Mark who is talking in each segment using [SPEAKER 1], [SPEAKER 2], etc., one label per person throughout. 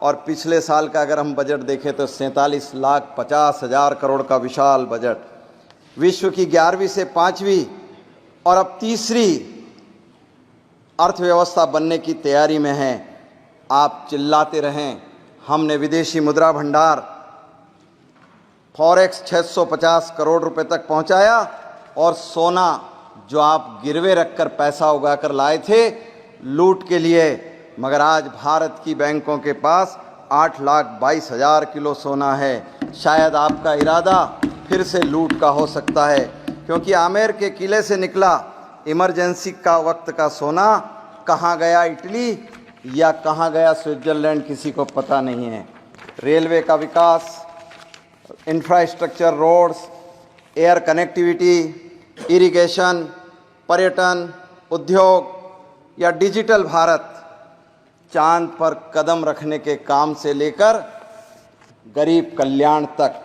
[SPEAKER 1] और पिछले साल का अगर हम बजट देखें तो 47,50,000 करोड़ का विशाल बजट, विश्व की 11वीं से 5वीं और अब तीसरी अर्थव्यवस्था बनने की तैयारी में है। आप चिल्लाते रहें, हमने विदेशी मुद्रा भंडार फॉरेक्स 650 करोड़ रुपए तक पहुंचाया और सोना जो आप गिरवे रखकर पैसा उगाकर लाए थे लूट के लिए, मगर आज भारत की बैंकों के पास 8,22,000 किलो सोना है। शायद आपका इरादा फिर से लूट का हो सकता है, क्योंकि आमेर के किले से निकला इमरजेंसी का वक्त का सोना कहाँ गया इटली या कहाँ गया स्विट्जरलैंड, किसी को पता नहीं है। रेलवे का विकास, infrastructure, roads, air connectivity, irrigation, पर्यटन, उद्योग या डिजिटल भारत, चांद पर कदम रखने के काम से लेकर गरीब कल्याण तक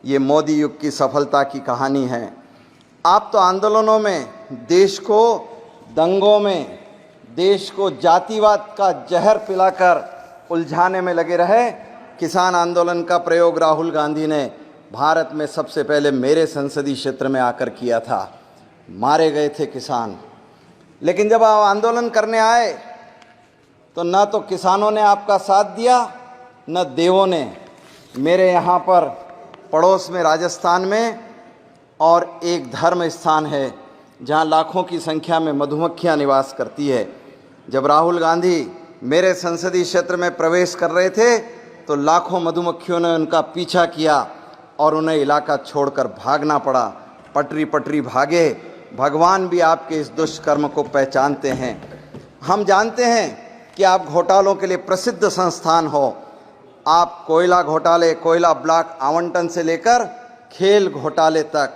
[SPEAKER 1] ये मोदी युग की सफलता की कहानी है। आप तो आंदोलनों में देश को, दंगों में देश को जातिवाद का जहर पिलाकर उलझाने में लगे रहे। किसान आंदोलन का प्रयोग राहुल गांधी ने भारत में सबसे पहले मेरे संसदीय क्षेत्र में आकर किया था। मारे गए थे किसान, लेकिन जब आप आंदोलन करने आए तो न तो किसानों ने आपका साथ दिया न देवों ने। मेरे यहाँ पर पड़ोस में राजस्थान में और एक धर्म स्थान है जहाँ लाखों की संख्या में मधुमक्खियाँ निवास करती है। जब राहुल गांधी मेरे संसदीय क्षेत्र में प्रवेश कर रहे थे तो लाखों मधुमक्खियों ने उनका पीछा किया और उन्हें इलाका छोड़कर भागना पड़ा। पटरी पटरी भागे। भगवान भी आपके इस दुष्कर्म को पहचानते हैं। हम जानते हैं कि आप घोटालों के लिए प्रसिद्ध संस्थान हो। आप कोयला घोटाले, कोयला ब्लॉक आवंटन से लेकर खेल घोटाले तक,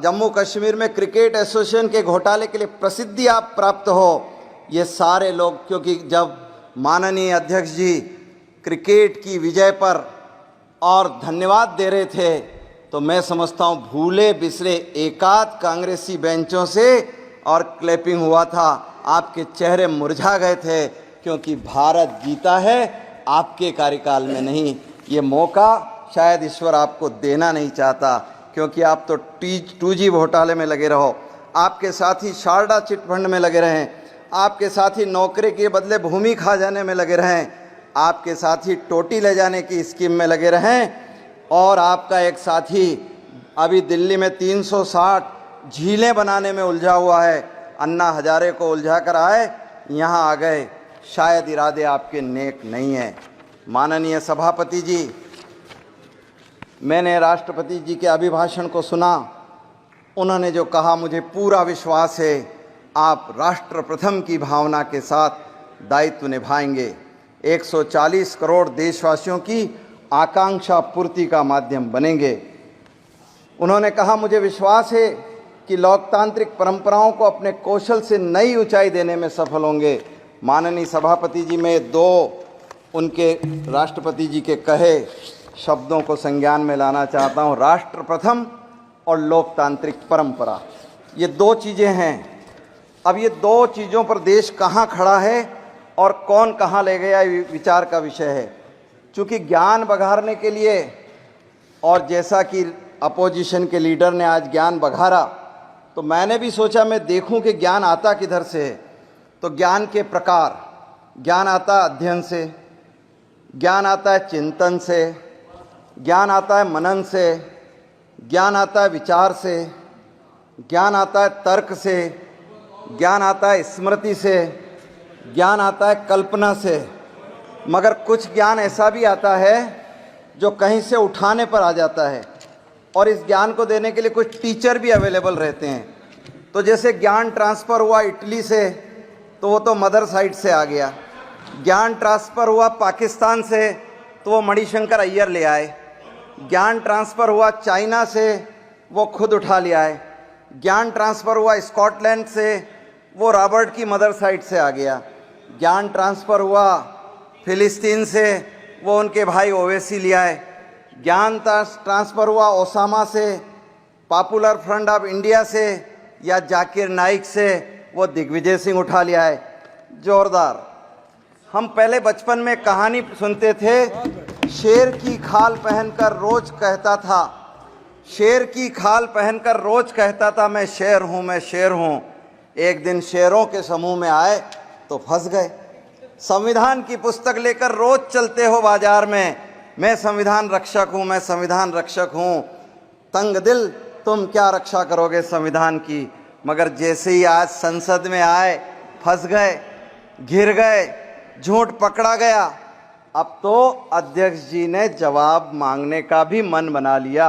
[SPEAKER 1] जम्मू कश्मीर में क्रिकेट एसोसिएशन के घोटाले के लिए प्रसिद्धि आप प्राप्त हो। ये सारे लोग, क्योंकि जब माननीय अध्यक्ष जी क्रिकेट की विजय पर और धन्यवाद दे रहे थे तो मैं समझता हूँ भूले बिसरे एकाध कांग्रेसी बेंचों से और क्लैपिंग हुआ था। आपके चेहरे मुरझा गए थे, क्योंकि भारत जीता है आपके कार्यकाल में नहीं। ये मौका शायद ईश्वर आपको देना नहीं चाहता, क्योंकि आप तो 2G घोटाले में लगे रहो, आपके साथी शारदा चिटफंड में लगे रहें, आपके साथी नौकरी के बदले भूमि खा जाने में लगे रहें, आपके साथी टोटी ले जाने की स्कीम में लगे रहें, और आपका एक साथी अभी दिल्ली में 360 झीलें बनाने में उलझा हुआ है। अन्ना हजारे को उलझा कर आए, यहाँ आ गए। शायद इरादे आपके नेक नहीं हैं। माननीय सभापति जी, मैंने राष्ट्रपति जी के अभिभाषण को सुना। उन्होंने जो कहा, मुझे पूरा विश्वास है आप राष्ट्र प्रथम की भावना के साथ दायित्व निभाएंगे। 140 करोड़ देशवासियों की आकांक्षा पूर्ति का माध्यम बनेंगे। उन्होंने कहा, मुझे विश्वास है कि लोकतांत्रिक परंपराओं को अपने कौशल से नई ऊंचाई देने में सफल होंगे। माननीय सभापति जी, मैं दो उनके राष्ट्रपति जी के कहे शब्दों को संज्ञान में लाना चाहता हूँ। राष्ट्र प्रथम और लोकतांत्रिक परंपरा, ये दो चीज़ें हैं। अब ये दो चीज़ों पर देश कहाँ खड़ा है और कौन कहाँ ले गया, विचार का विषय है। चूँकि ज्ञान बघारने के लिए, और जैसा कि अपोजिशन के लीडर ने आज ज्ञान बघारा, तो मैंने भी सोचा मैं देखूं कि ज्ञान आता किधर से है। तो ज्ञान के प्रकार, ज्ञान आता है अध्ययन से, ज्ञान आता है चिंतन से, ज्ञान आता है मनन से, ज्ञान आता है विचार से, ज्ञान आता है तर्क से, ज्ञान आता है स्मृति से, ज्ञान आता है कल्पना से। मगर कुछ ज्ञान ऐसा भी आता है जो कहीं से उठाने पर आ जाता है, और इस ज्ञान को देने के लिए कुछ टीचर भी अवेलेबल रहते हैं। तो जैसे ज्ञान ट्रांसफ़र हुआ इटली से, तो वो तो मदर साइड से आ गया। ज्ञान ट्रांसफ़र हुआ पाकिस्तान से, तो वो मणिशंकर अय्यर ले आए। ज्ञान ट्रांसफ़र हुआ चाइना से, वो खुद उठा ले आए। ज्ञान ट्रांसफ़र हुआ स्कॉटलैंड से, वो रॉबर्ट की मदर साइड से आ गया। ज्ञान ट्रांसफ़र हुआ फिलिस्तीन से, वो उनके भाई ओवैसी ले आए। ज्ञान ट्रांसफ़र हुआ ओसामा से, पॉपुलर फ्रंट ऑफ इंडिया से, या जाकिर नाइक से, वो दिग्विजय सिंह उठा लिया है। जोरदार। हम पहले बचपन में कहानी सुनते थे, शेर की खाल पहनकर रोज कहता था, शेर की खाल पहनकर रोज कहता था मैं शेर हूं, मैं शेर हूं। एक दिन शेरों के समूह में आए तो फंस गए। संविधान की पुस्तक लेकर रोज चलते हो बाजार में, मैं संविधान रक्षक हूं, मैं संविधान रक्षक हूं। तंग दिल तुम क्या रक्षा करोगे संविधान की। मगर जैसे ही आज संसद में आए फंस गए, घिर गए, झूठ पकड़ा गया। अब तो अध्यक्ष जी ने जवाब मांगने का भी मन बना लिया।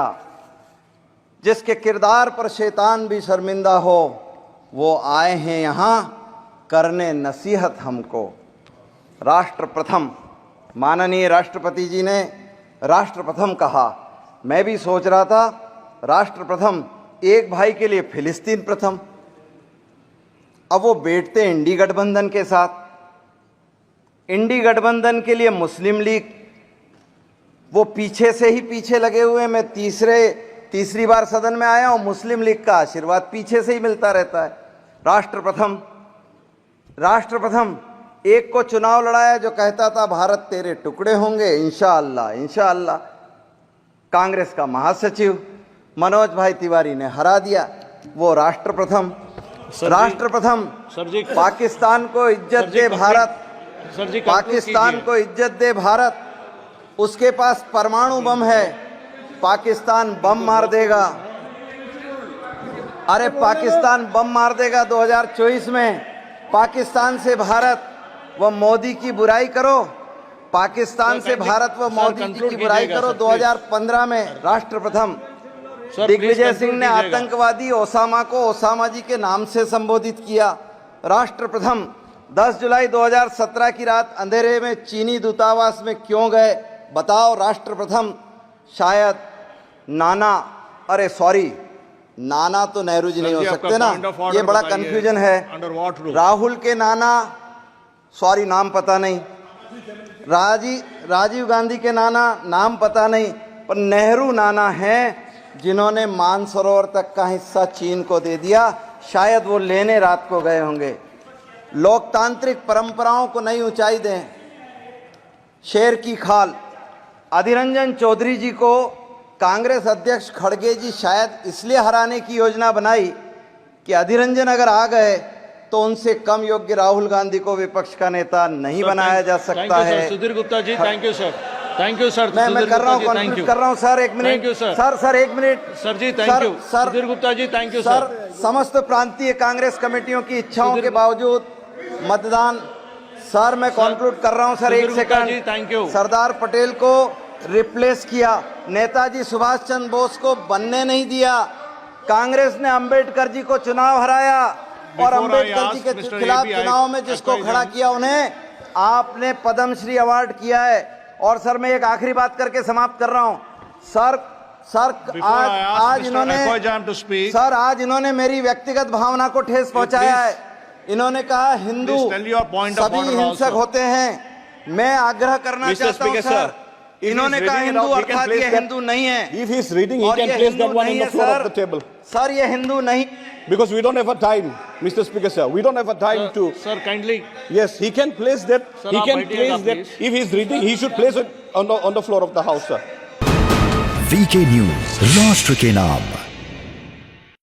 [SPEAKER 1] जिसके किरदार पर शैतान भी शर्मिंदा हो, वो आए हैं यहाँ करने नसीहत हमको। राष्ट्र प्रथम, माननीय राष्ट्रपति जी ने राष्ट्र प्रथम कहा। मैं भी सोच रहा था राष्ट्र प्रथम, एक भाई के लिए फिलिस्तीन प्रथम। अब वो बैठते इंडी गठबंधन के साथ, इंडी गठबंधन के लिए मुस्लिम लीग, वो पीछे से ही पीछे लगे हुए। मैं तीसरी बार सदन में आया हूं, मुस्लिम लीग का आशीर्वाद पीछे से ही मिलता रहता है। राष्ट्र प्रथम, राष्ट्र प्रथम एक को चुनाव लड़ाया जो कहता था भारत तेरे टुकड़े होंगे इंशाअल्लाह इंशाअल्लाह। कांग्रेस का महासचिव मनोज भाई तिवारी ने हरा दिया, वो राष्ट्र प्रथम। राष्ट्र प्रथम, पाकिस्तान को इज्जत दे भारत, पाकिस्तान को इज्जत दे भारत। उसके पास परमाणु बम है, पाकिस्तान बम मार देगा। अरे पाकिस्तान बम मार देगा 2024 में। पाकिस्तान से भारत व मोदी की बुराई करो, पाकिस्तान से भारत व मोदी जी की बुराई करो। 2015 में राष्ट्र प्रथम, दिग्विजय सिंह ने आतंकवादी ओसामा को ओसामा जी के नाम से संबोधित किया। राष्ट्र प्रथम, 10 जुलाई 2017 की रात अंधेरे में चीनी दूतावास में क्यों गए बताओ। राष्ट्र प्रथम, शायद नाना, अरे सॉरी नाना तो नेहरू जी नहीं हो सकते ना, ये बड़ा कंफ्यूजन है। राहुल के नाना, सॉरी नाम पता नहीं, राजीव गांधी के नाना नाम पता नहीं, पर नेहरू नाना हैं जिन्होंने मानसरोवर तक का हिस्सा चीन को दे दिया। शायद वो लेने रात को गए होंगे। लोकतांत्रिक परंपराओं को नई ऊंचाई दें। शेर की खाल, अधीर रंजन चौधरी जी को कांग्रेस अध्यक्ष खड़गे जी शायद इसलिए हराने की योजना बनाई कि अधीर रंजन अगर आ गए तो उनसे कम योग्य राहुल गांधी को विपक्ष का नेता नहीं बनाया जा सकता है।
[SPEAKER 2] Sudhir Gupta ji, thank you sir, thank you sir.
[SPEAKER 1] मैं कर रहा हूँ, कंक्लूड कर रहा हूँ सर, एक मिनट सर एक मिनट
[SPEAKER 2] सर जी, thank you sir. Sudhir Gupta ji, thank you sir.
[SPEAKER 1] समस्त प्रांतीय कांग्रेस कमेटियों की इच्छाओं के बावजूद मतदान, सर मैं कंक्लूड कर रहा हूँ सर, एक second.
[SPEAKER 2] Thank you.
[SPEAKER 1] Sardar Patel को रिप्लेस किया, नेताजी सुभाष चंद्र बोस को बनने नहीं दिया। कांग्रेस ने अंबेडकर जी को चुनाव हराया और अंबेडकर जी के खिलाफ चुनाव में जिसको खड़ा किया उन्हें आपने पद्मश्री अवार्ड किया है। और सर मैं एक आखिरी बात करके समाप्त कर रहा हूं। सर आज इन्होंने मेरी व्यक्तिगत भावना को ठेस पहुंचाया है। इन्होंने कहा हिंदू सभी हिंसक होते हैं। मैं आग्रह करना चाहता हूं सर, इन्होंने कहा हिंदू अर्थात ये हिंदू नहीं है।
[SPEAKER 3] If he is reading, he can place that one on the floor of the table.
[SPEAKER 1] Sir ये हिंदू नहीं,
[SPEAKER 3] because we don't have a time, Mr. Speaker, sir. We don't have a time to.
[SPEAKER 2] Sir, kindly.
[SPEAKER 3] Yes, he can place that.
[SPEAKER 2] Sir,
[SPEAKER 3] he can place that. If he is reading, he should place it on the floor of the house, sir.
[SPEAKER 4] VK News, राष्ट्र के नाम।